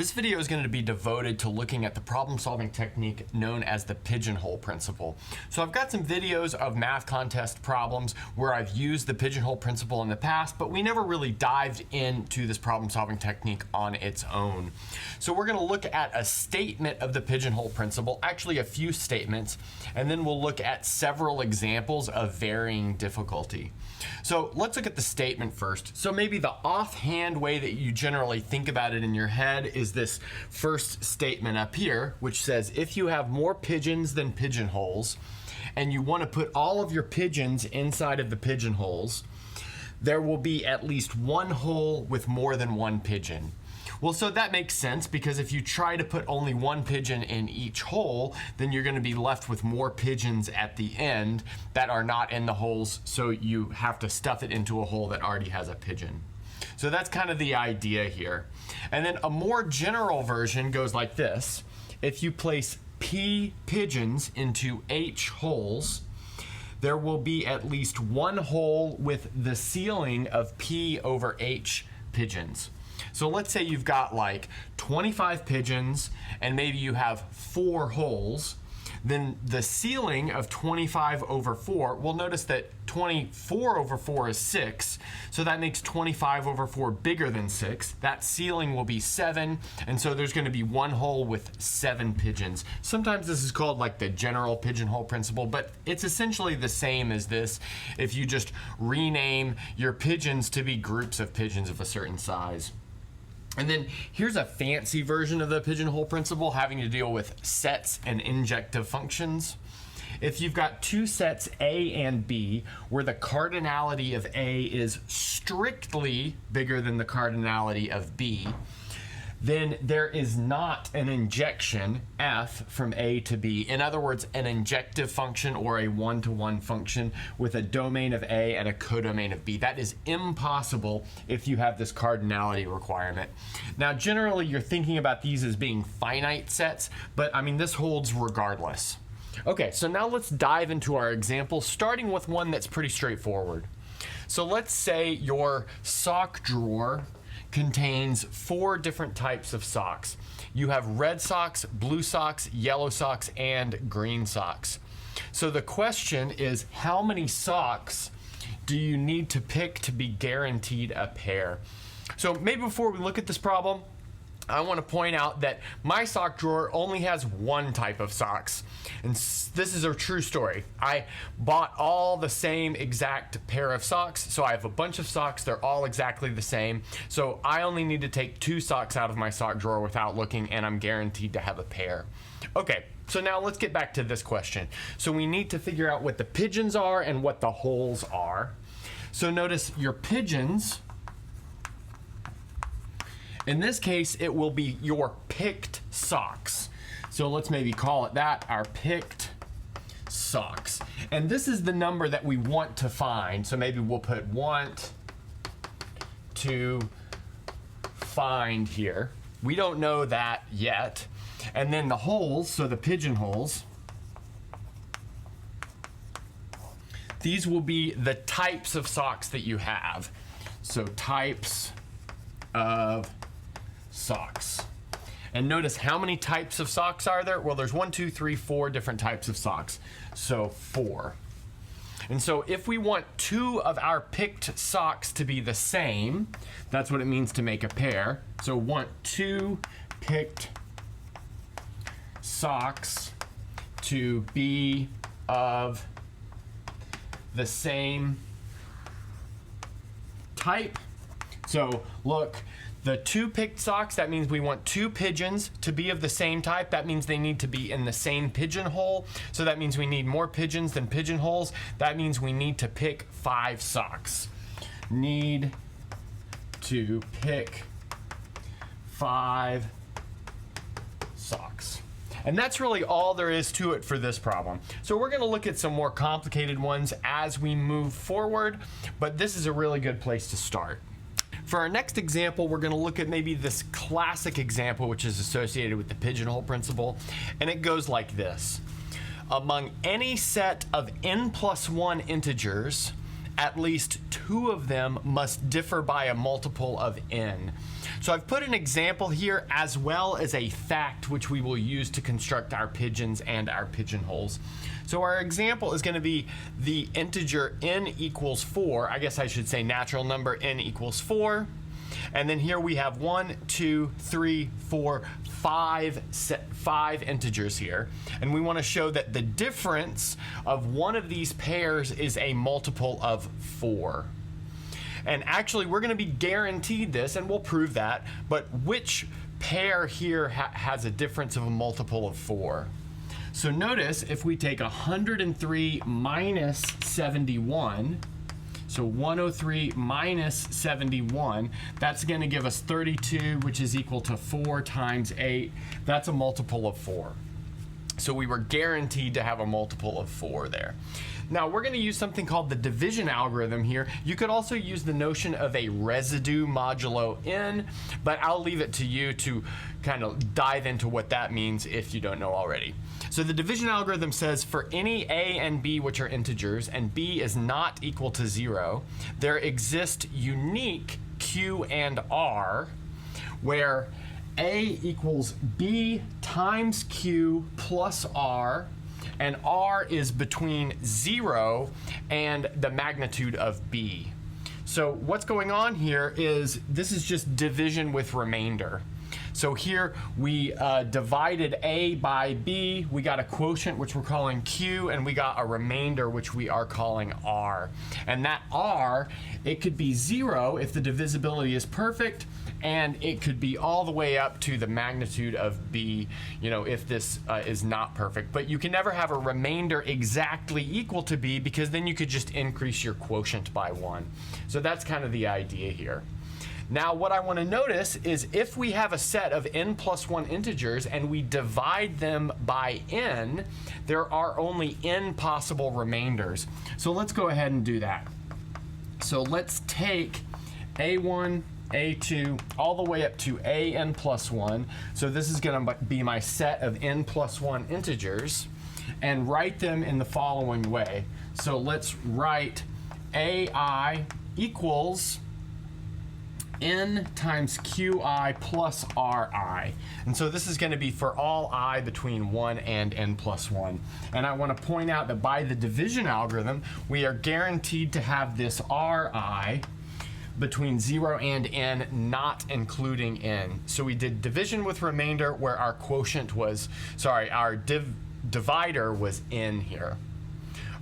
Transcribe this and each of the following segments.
This video is going to be devoted to looking at the problem-solving technique known as the pigeonhole principle. So I've got some videos of math contest problems where I've used the pigeonhole principle in the past, but we never really dived into this problem-solving technique on its own. So we're going to look at a statement of the pigeonhole principle, actually a few statements, and then we'll look at several examples of varying difficulty. So let's look at the statement first. So maybe the offhand way that you generally think about it in your head is this first statement up here, which says if you have more pigeons than pigeonholes and you want to put all of your pigeons inside of the pigeonholes, there will be at least one hole with more than one pigeon. Well, so that makes sense, because if you try to put only one pigeon in each hole, then you're going to be left with more pigeons at the end that are not in the holes, so you have to stuff it into a hole that already has a pigeon. So that's kind of the idea here. And then a more general version goes like this. If you place P pigeons into H holes, there will be at least one hole with the ceiling of P over H pigeons. So let's say you've got like 25 pigeons and maybe you have 4 holes. Then the ceiling of 25 over 4, well, notice that 24 over 4 is 6, so that makes 25 over 4 bigger than 6. That ceiling will be 7, and so there's going to be one hole with 7 pigeons. Sometimes this is called like the general pigeonhole principle, but it's essentially the same as this if you just rename your pigeons to be groups of pigeons of a certain size. And then here's a fancy version of the pigeonhole principle having to deal with sets and injective functions. If you've got two sets A and B where the cardinality of A is strictly bigger than the cardinality of B, then there is not an injection F from A to B. In other words, an injective function or a one-to-one function with a domain of A and a codomain of B. That is impossible if you have this cardinality requirement. Now, generally, you're thinking about these as being finite sets, but I mean, this holds regardless. Okay, so now let's dive into our example, starting with one that's pretty straightforward. So let's say your sock drawer contains 4 different types of socks. You have red socks, blue socks, yellow socks, and green socks. So the question is, how many socks do you need to pick to be guaranteed a pair? So maybe before we look at this problem, I want to point out that my sock drawer only has one type of socks. And this is a true story. I bought all the same exact pair of socks. So I have a bunch of socks. They're all exactly the same. So I only need to take 2 socks out of my sock drawer without looking, and I'm guaranteed to have a pair. Okay, so now let's get back to this question. So we need to figure out what the pigeons are and what the holes are. So notice your pigeons, in this case, it will be your picked socks. So let's maybe call it that, our picked socks. And this is the number that we want to find. So maybe we'll put want to find here. We don't know that yet. And then the holes, so the pigeonholes, these will be the types of socks that you have. So types of socks. And notice how many types of socks are there? Well, there's 1, 2, 3, 4 different types of socks. So 4. And so if we want 2 of our picked socks to be the same, that's what it means to make a pair. So want 2 picked socks to be of the same type. So look, the 2 picked socks, that means we want 2 pigeons to be of the same type. That means they need to be in the same pigeonhole. So that means we need more pigeons than pigeonholes. That means we need to pick 5 socks. Need to pick 5 socks. And that's really all there is to it for this problem. So we're going to look at some more complicated ones as we move forward, but this is a really good place to start. For our next example, we're going to look at maybe this classic example which is associated with the pigeonhole principle, and it goes like this. Among any set of n plus 1 integers, at least two of them must differ by a multiple of n. So I've put an example here as well as a fact which we will use to construct our pigeons and our pigeonholes. So our example is going to be the integer n equals 4. I guess I should say natural number n equals 4. And then here we have 1, 2, 3, 4, 5 integers here. And we want to show that the difference of one of these pairs is a multiple of 4. And actually, we're going to be guaranteed this, and we'll prove that. But which pair here has a difference of a multiple of 4? So notice if we take 103 minus 71, so 103 minus 71, that's going to give us 32, which is equal to 4 times 8. That's a multiple of 4. So we were guaranteed to have a multiple of 4 there. Now we're going to use something called the division algorithm here. You could also use the notion of a residue modulo n, but I'll leave it to you to kind of dive into what that means if you don't know already. So the division algorithm says for any a and b which are integers and b is not equal to 0, there exist unique q and r where a equals b times q plus r, and r is between 0 and the magnitude of b. So what's going on here is this is just division with remainder. So here we divided a by b, we got a quotient which we're calling q, and we got a remainder which we are calling r. And that r, it could be 0 if the divisibility is perfect, and it could be all the way up to the magnitude of b, if this is not perfect. But you can never have a remainder exactly equal to b, because then you could just increase your quotient by 1. So that's kind of the idea here. Now what I want to notice is if we have a set of n plus 1 integers and we divide them by n, there are only n possible remainders. So let's go ahead and do that. So let's take a1, a2, all the way up to an plus 1. So this is going to be my set of n plus 1 integers, and write them in the following way. So let's write ai equals n times qi plus ri. And so this is going to be for all I between 1 and n plus 1. And I want to point out that by the division algorithm, we are guaranteed to have this ri between 0 and n, not including n. So we did division with remainder where our quotient was, our divider was n here.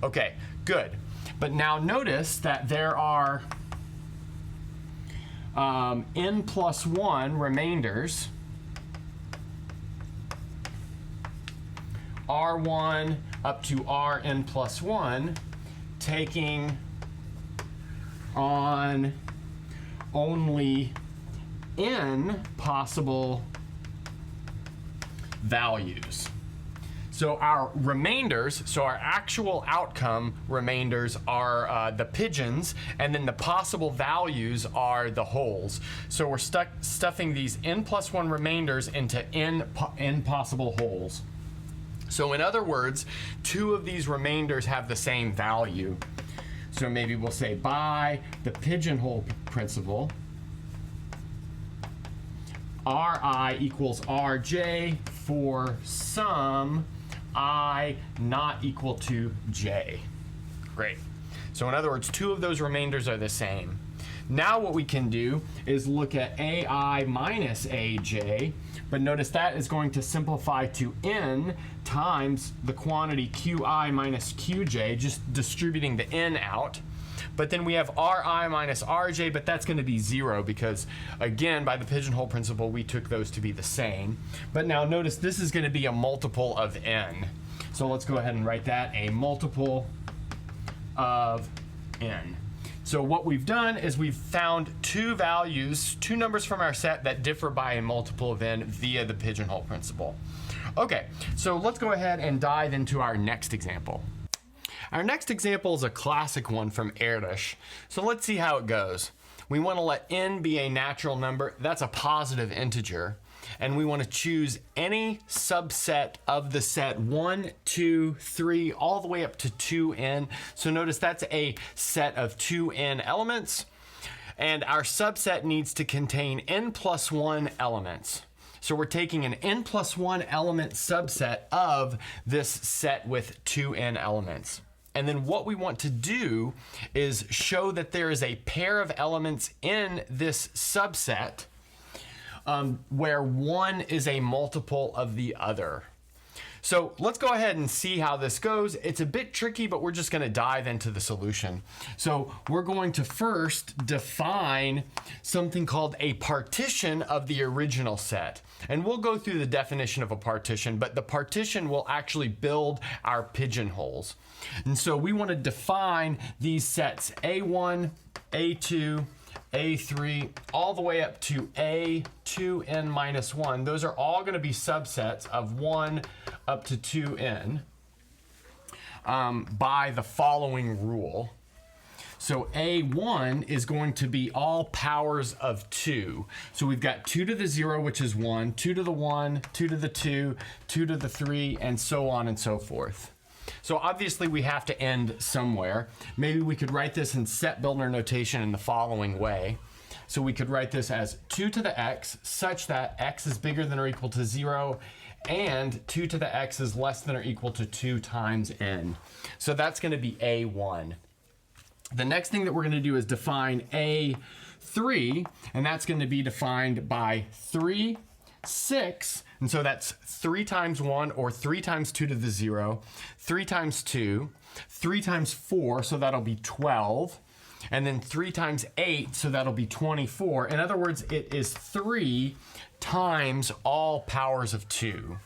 Okay, good. But now notice that there are n plus 1 remainders, r1 up to rn plus 1, taking on only n possible values. So our remainders, so our actual outcome remainders are the pigeons, and then the possible values are the holes. So we're stuffing these n plus 1 remainders into n possible holes. So in other words, 2 of these remainders have the same value. So maybe we'll say by the pigeonhole principle, Ri equals Rj for some I not equal to j. Great. So in other words, 2 of those remainders are the same. Now what we can do is look at ai minus aj, but notice that is going to simplify to n times the quantity qi minus qj, just distributing the n out. But then we have ri minus rj, but that's going to be 0 because, again, by the pigeonhole principle, we took those to be the same. But now notice this is going to be a multiple of n. So let's go ahead and write that, a multiple of n. So what we've done is we've found 2 values, 2 numbers from our set that differ by a multiple of n via the pigeonhole principle. Okay, so let's go ahead and dive into our next example. Our next example is a classic one from Erdos. So let's see how it goes. We want to let n be a natural number. That's a positive integer. and we want to choose any subset of the set 1, 2, 3, all the way up to 2n. So notice that's a set of 2n elements, and our subset needs to contain n plus 1 elements. So we're taking an n plus 1 element subset of this set with 2n elements. And then what we want to do is show that there is a pair of elements in this subset where one is a multiple of the other. So let's go ahead and see how this goes. It's a bit tricky, but we're just going to dive into the solution. So we're going to first define something called a partition of the original set. And we'll go through the definition of a partition, but the partition will actually build our pigeonholes. And so we want to define these sets A1, A2, A3, all the way up to A2n minus 1. Those are all going to be subsets of 1 up to 2n by the following rule. So A1 is going to be all powers of 2. So we've got 2 to the 0, which is 1, 2 to the 1, 2 to the 2, 2 to the 3, and so on and so forth. So obviously we have to end somewhere. Maybe we could write this in set builder notation in the following way. So we could write this as 2 to the x such that x is bigger than or equal to 0 and 2 to the x is less than or equal to 2 times n. So that's going to be A1. The next thing that we're going to do is define A3, and that's going to be defined by 3, 6, and so that's 3 times 1, or 3 times 2 to the 0, 3 times 2, 3 times 4, so that'll be 12, and then 3 times 8, so that'll be 24. In other words, it is 3 times all powers of 2.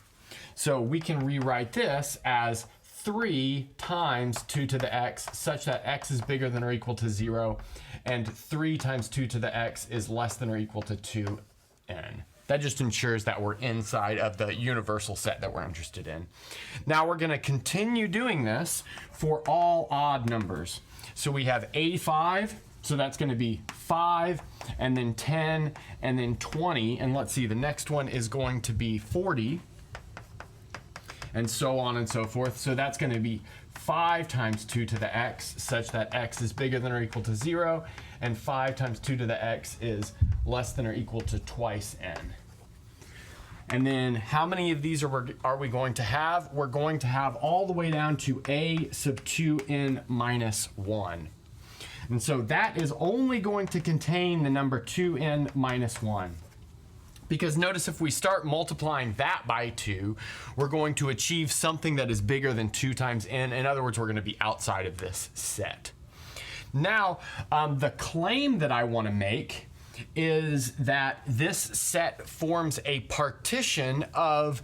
So we can rewrite this as 3 times 2 to the x such that x is bigger than or equal to 0, and 3 times 2 to the x is less than or equal to 2n. That just ensures that we're inside of the universal set that we're interested in. Now we're going to continue doing this for all odd numbers. So we have A5, so that's going to be 5, and then 10, and then 20, and let's see, the next one is going to be 40, and so on and so forth. So that's going to be 5 times 2 to the x such that x is bigger than or equal to 0, and 5 times 2 to the x is less than or equal to twice n. And then how many of these are we going to have? We're going to have all the way down to a sub 2n minus 1. And so that is only going to contain the number 2n minus 1. Because notice if we start multiplying that by 2, we're going to achieve something that is bigger than 2 times n. In other words, we're going to be outside of this set. Now, the claim that I want to make is that this set forms a partition of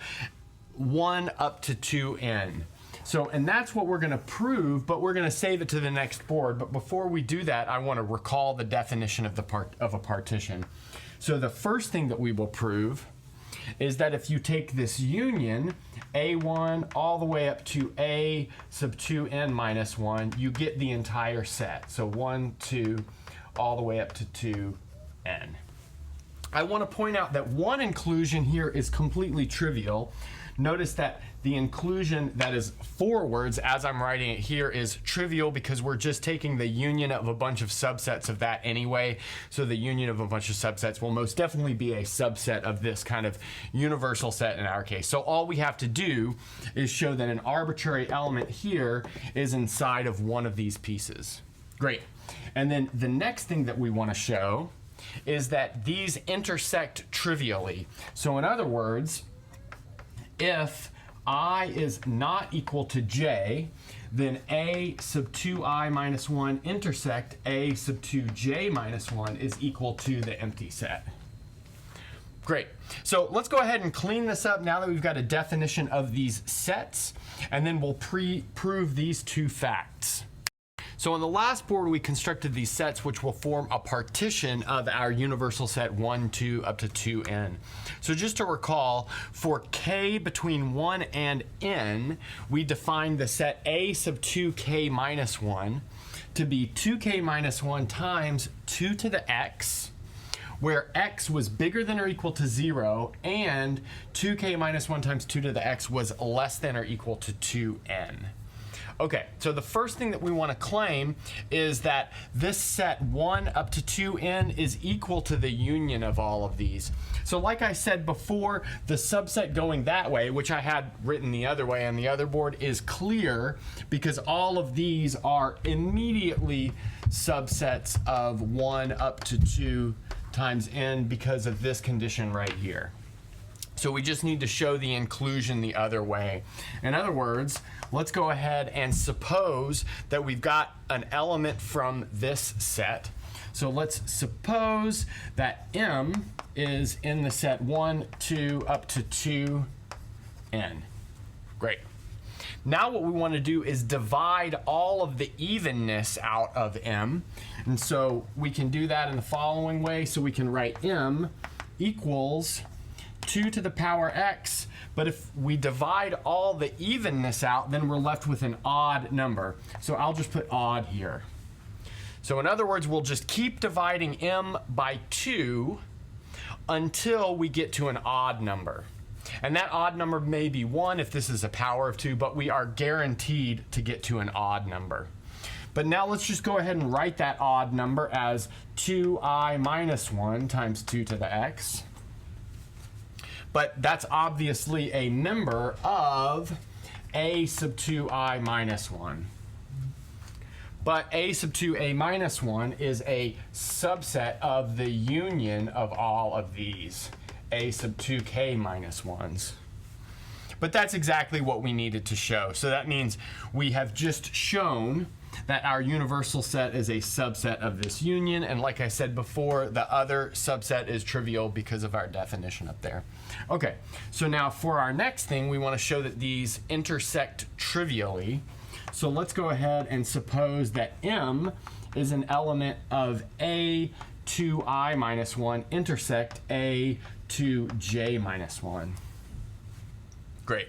1 up to 2n. So, and that's what we're going to prove, but we're going to save it to the next board. But before we do that, I want to recall the definition of a partition. So the first thing that we will prove is that if you take this union, A1 all the way up to A sub 2n minus 1, you get the entire set. So 1, 2, all the way up to 2n. I want to point out that one inclusion here is completely trivial. Notice that the inclusion that is forwards as I'm writing it here is trivial because we're just taking the union of a bunch of subsets of that anyway. So the union of a bunch of subsets will most definitely be a subset of this kind of universal set in our case. So all we have to do is show that an arbitrary element here is inside of one of these pieces. Great. And then the next thing that we want to show is that these intersect trivially. So in other words, if I is not equal to j, then a sub 2i minus 1 intersect a sub 2j minus 1 is equal to the empty set. Great. So let's go ahead and clean this up now that we've got a definition of these sets, and then we'll prove these two facts. So on the last board, we constructed these sets which will form a partition of our universal set 1, 2, up to 2n. So just to recall, for k between 1 and n, we defined the set a sub 2k minus 1 to be 2k minus 1 times 2 to the x, where x was bigger than or equal to 0 and 2k minus 1 times 2 to the x was less than or equal to 2n. Okay, so the first thing that we want to claim is that this set 1 up to 2n is equal to the union of all of these. So like I said before, the subset going that way, which I had written the other way on the other board, is clear because all of these are immediately subsets of 1 up to 2 times n because of this condition right here. So we just need to show the inclusion the other way. In other words, let's go ahead and suppose that we've got an element from this set. So let's suppose that m is in the set 1, 2, up to 2n. Great. Now what we want to do is divide all of the evenness out of m. And so we can do that in the following way. So we can write m equals 2 to the power x, but if we divide all the evenness out, then we're left with an odd number. So I'll just put odd here. So in other words, we'll just keep dividing m by 2 until we get to an odd number. And that odd number may be 1 if this is a power of 2, but we are guaranteed to get to an odd number. But now let's just go ahead and write that odd number as 2i minus 1 times 2 to the x. But that's obviously a member of a sub 2i minus 1. But a sub 2a minus 1 is a subset of the union of all of these a sub 2k minus 1s. But that's exactly what we needed to show. So that means we have just shown that our universal set is a subset of this union, and like I said before, the other subset is trivial because of our definition up there. Okay, so now for our next thing, we want to show that these intersect trivially. So let's go ahead and suppose that m is an element of a 2i minus 1 intersect a 2j minus 1. Great.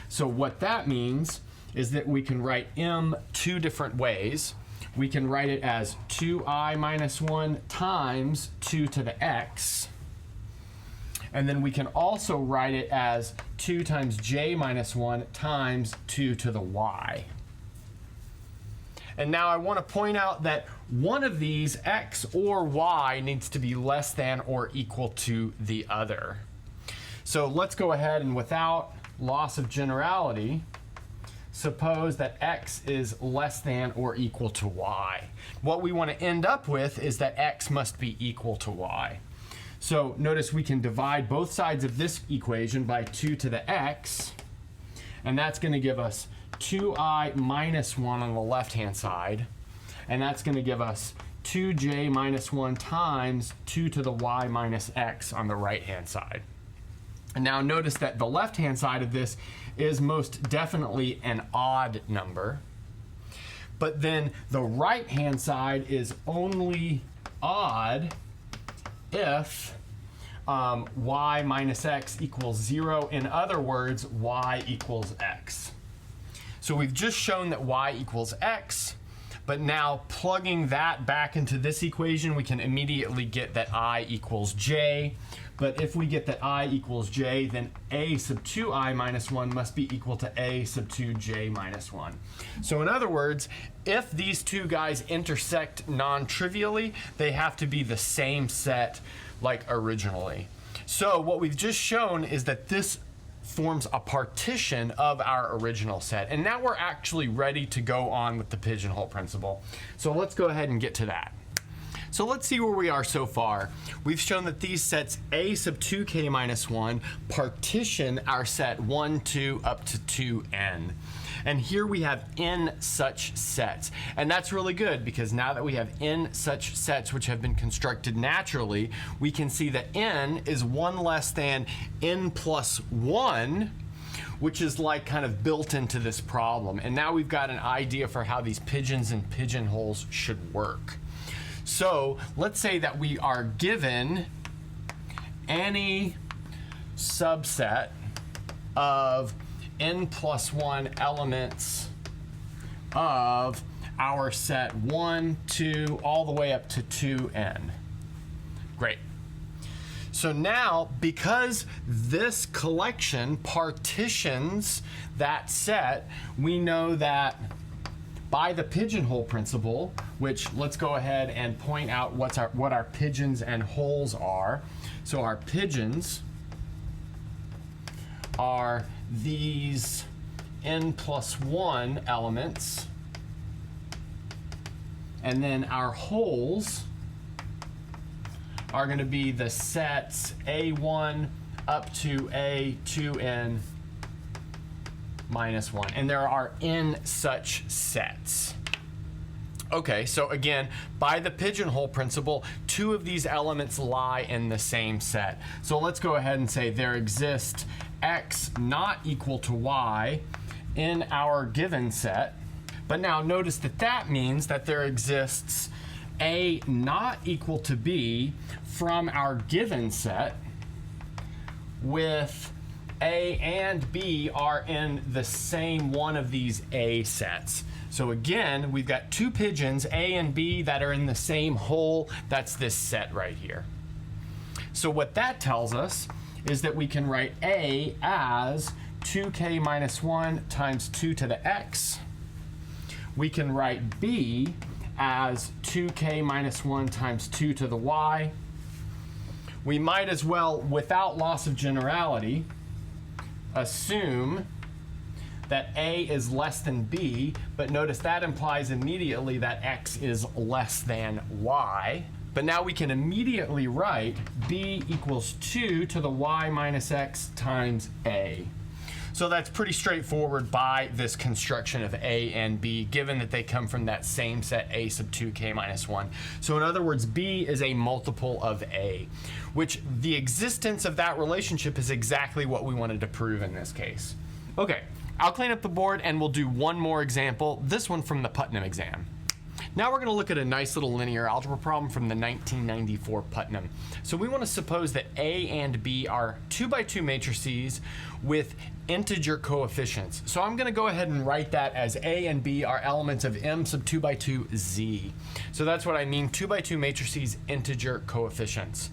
So what that means is that we can write m two different ways. We can write it as 2i minus 1 times 2 to the x. And then we can also write it as 2 times j minus 1 times 2 to the y. And now I want to point out that one of these, x or y, needs to be less than or equal to the other. So let's go ahead and, without loss of generality, suppose that x is less than or equal to y. What we want to end up with is that x must be equal to y. So notice we can divide both sides of this equation by 2 to the x, and that's going to give us 2i minus 1 on the left-hand side, and that's going to give us 2j minus 1 times 2 to the y minus x on the right-hand side. And now notice that the left-hand side of this is most definitely an odd number, but then the right-hand side is only odd if y minus x equals 0. In other words, y equals x. So we've just shown that y equals x, but now plugging that back into this equation, we can immediately get that I equals j. But if we get that I equals j, then a sub 2i minus 1 must be equal to a sub 2j minus 1. So in other words, if these two guys intersect non-trivially, they have to be the same set like originally. So what we've just shown is that this forms a partition of our original set. And now we're actually ready to go on with the pigeonhole principle. So let's go ahead and get to that. So let's see where we are so far. We've shown that these sets a sub 2k minus 1 partition our set 1, 2, up to 2n. And here we have n such sets. And that's really good because now that we have n such sets which have been constructed naturally, we can see that n is 1 less than n plus 1, which is like kind of built into this problem. And now we've got an idea for how these pigeons and pigeonholes should work. So let's say that we are given any subset of n plus 1 elements of our set 1, 2, all the way up to 2n. Great. So now, because this collection partitions that set, we know that by the pigeonhole principle, which let's go ahead and point out what our pigeons and holes are. So our pigeons are these n+1 elements, and then our holes are going to be the sets A1 up to A2n minus 1, and there are n such sets. Okay, so again, by the pigeonhole principle, two of these elements lie in the same set. So let's go ahead and say there exists x not equal to y in our given set. But now notice that that means that there exists a not equal to b from our given set, with A and B are in the same one of these A sets. So again, we've got two pigeons, A and B, that are in the same hole. That's this set right here. So what that tells us is that we can write A as 2k minus 1 times 2 to the x. We can write B as 2k minus 1 times 2 to the y. We might as well, without loss of generality, assume that A is less than B, but notice that implies immediately that x is less than y. But now we can immediately write B equals 2 to the y minus x times A. So that's pretty straightforward by this construction of A and B, given that they come from that same set A sub 2k minus 1. So in other words, B is a multiple of A, which the existence of that relationship is exactly what we wanted to prove in this case. Okay, I'll clean up the board and we'll do one more example, this one from the Putnam Exam. Now we're going to look at a nice little linear algebra problem from the 1994 Putnam. So we want to suppose that A and B are 2x2 matrices with integer coefficients. So I'm going to go ahead and write that as A and B are elements of M sub 2x2 Z. So that's what I mean, 2x2 matrices, integer coefficients.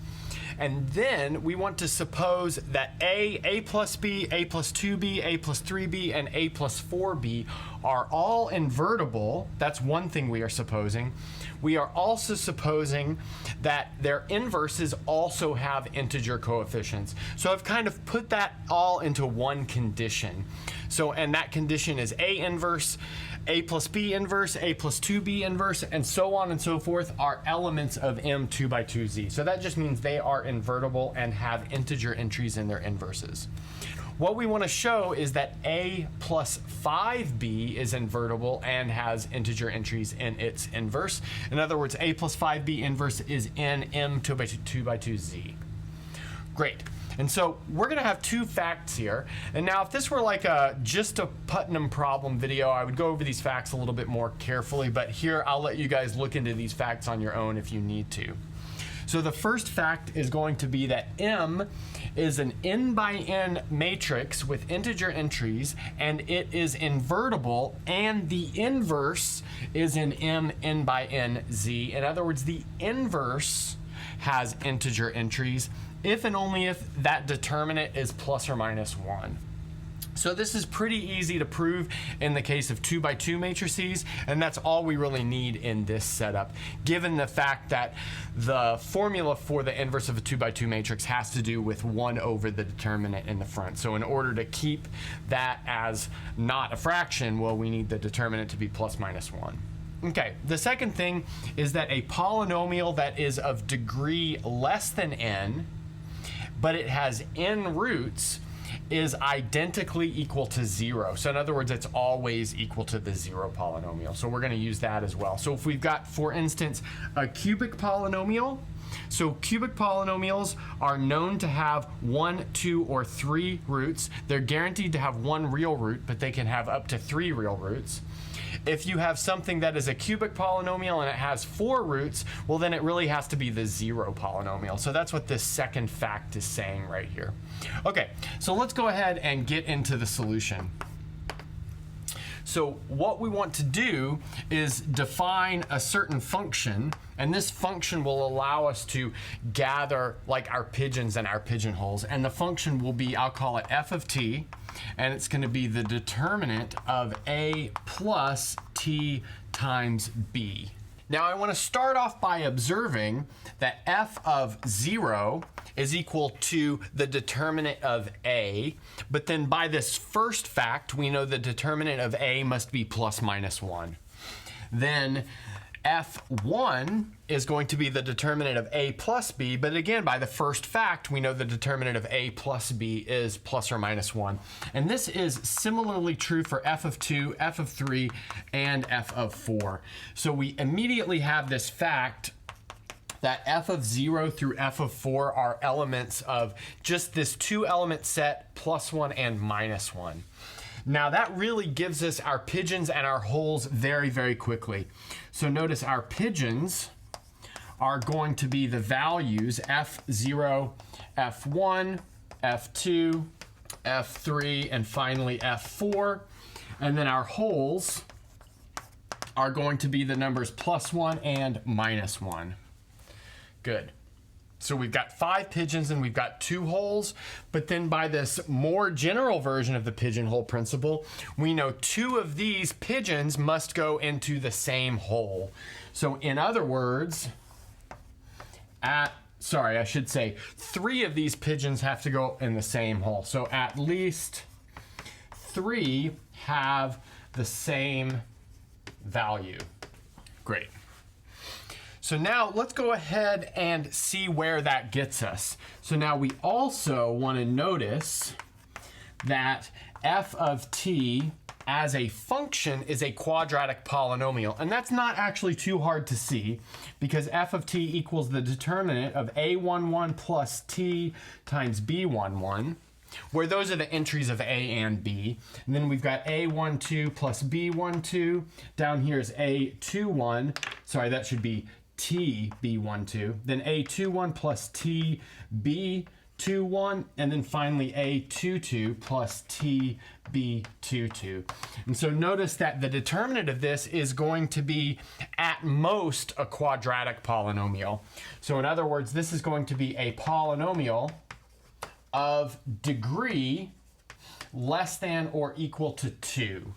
And then we want to suppose that A plus B, A plus 2B, A plus 3B, and A plus 4B are all invertible. That's one thing we are supposing. We are also supposing that their inverses also have integer coefficients. So I've kind of put that all into one condition. So, and that condition is A inverse, A plus B inverse, A plus 2B inverse, and so on and so forth are elements of M 2x2Z. So that just means they are invertible and have integer entries in their inverses. What we want to show is that A plus 5B is invertible and has integer entries in its inverse. In other words, A plus 5B inverse is in M 2x2Z. Great. And so we're going to have two facts here. And now if this were like just a Putnam problem video, I would go over these facts a little bit more carefully. But here I'll let you guys look into these facts on your own if you need to. So the first fact is going to be that M is an n by n matrix with integer entries, and it is invertible, and the inverse is in M n by n z. In other words, the inverse has integer entries if and only if that determinant is plus or minus 1. So this is pretty easy to prove in the case of 2x2 matrices, and that's all we really need in this setup, given the fact that the formula for the inverse of a 2x2 matrix has to do with 1 over the determinant in the front. So in order to keep that as not a fraction, well, we need the determinant to be plus minus 1. Okay, the second thing is that a polynomial that is of degree less than n, but it has n roots, is identically equal to 0. So in other words, it's always equal to the 0 polynomial. So we're going to use that as well. So if we've got, for instance, a cubic polynomial, so cubic polynomials are known to have 1, 2, or 3 roots. They're guaranteed to have 1 real root, but they can have up to 3 real roots. If you have something that is a cubic polynomial and it has 4 roots, well then it really has to be the 0 polynomial. So that's what this second fact is saying right here. Okay, so let's go ahead and get into the solution. So what we want to do is define a certain function And this function will allow us to gather like our pigeons and our pigeonholes. And the function will be, I'll call it f of t, and it's going to be the determinant of a plus t times b. Now I want to start off by observing that f of 0 is equal to the determinant of a, but then by this first fact, we know the determinant of a must be plus minus 1. Then f1 is going to be the determinant of a plus b, but again, by the first fact, we know the determinant of a plus b is plus or minus 1. And this is similarly true for f of 2, f of 3, and f of 4. So we immediately have this fact that f of 0 through f of 4 are elements of just this 2-element set, plus 1 and minus 1. Now that really gives us our pigeons and our holes very, very quickly. So notice our pigeons are going to be the values f0, f1, f2, f3, and finally f4. And then our holes are going to be the numbers plus 1 and minus 1. Good. So we've got 5 pigeons and we've got 2 holes, but then by this more general version of the pigeonhole principle, we know 2 of these pigeons must go into the same hole. So in other words, I should say 3 of these pigeons have to go in the same hole. So at least 3 have the same value. Great. So now let's go ahead and see where that gets us. So now we also want to notice that f of t as a function is a quadratic polynomial. And that's not actually too hard to see because f of t equals the determinant of a11 plus t times b11, where those are the entries of a and b. And then we've got a12 plus b12. Down here is a21. Sorry, that should be t b12, then a21 plus t b21, and then finally a22 plus t b22. And so notice that the determinant of this is going to be at most a quadratic polynomial. So in other words, this is going to be a polynomial of degree less than or equal to 2.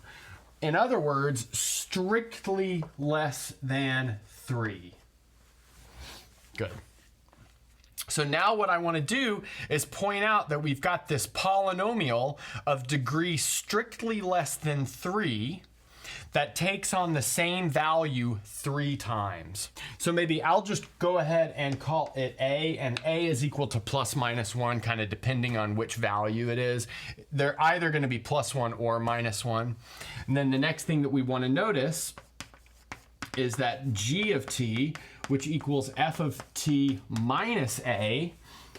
In other words, strictly less than 3. Good. So now what I want to do is point out that we've got this polynomial of degree strictly less than 3 that takes on the same value 3 times. So maybe I'll just go ahead and call it a, and a is equal to plus minus 1, kind of depending on which value it is. They're either going to be plus 1 or minus 1. And then the next thing that we want to notice is that g of t, which equals f of t minus a,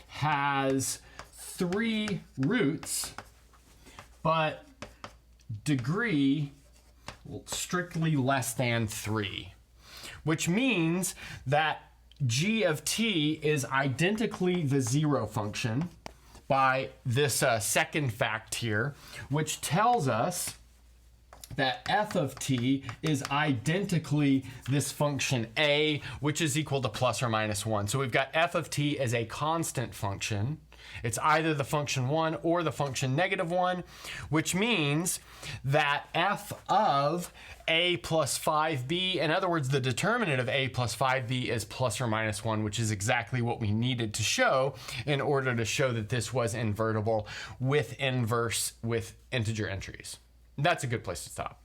has 3 roots, but degree strictly less than 3, which means that g of t is identically the 0 function by this second fact here, which tells us that f of t is identically this function a, which is equal to plus or minus 1. So we've got f of t as a constant function. It's either the function 1 or the function -1, which means that f of a plus 5b, in other words, the determinant of a plus 5b is plus or minus 1, which is exactly what we needed to show in order to show that this was invertible with inverse with integer entries. That's a good place to stop.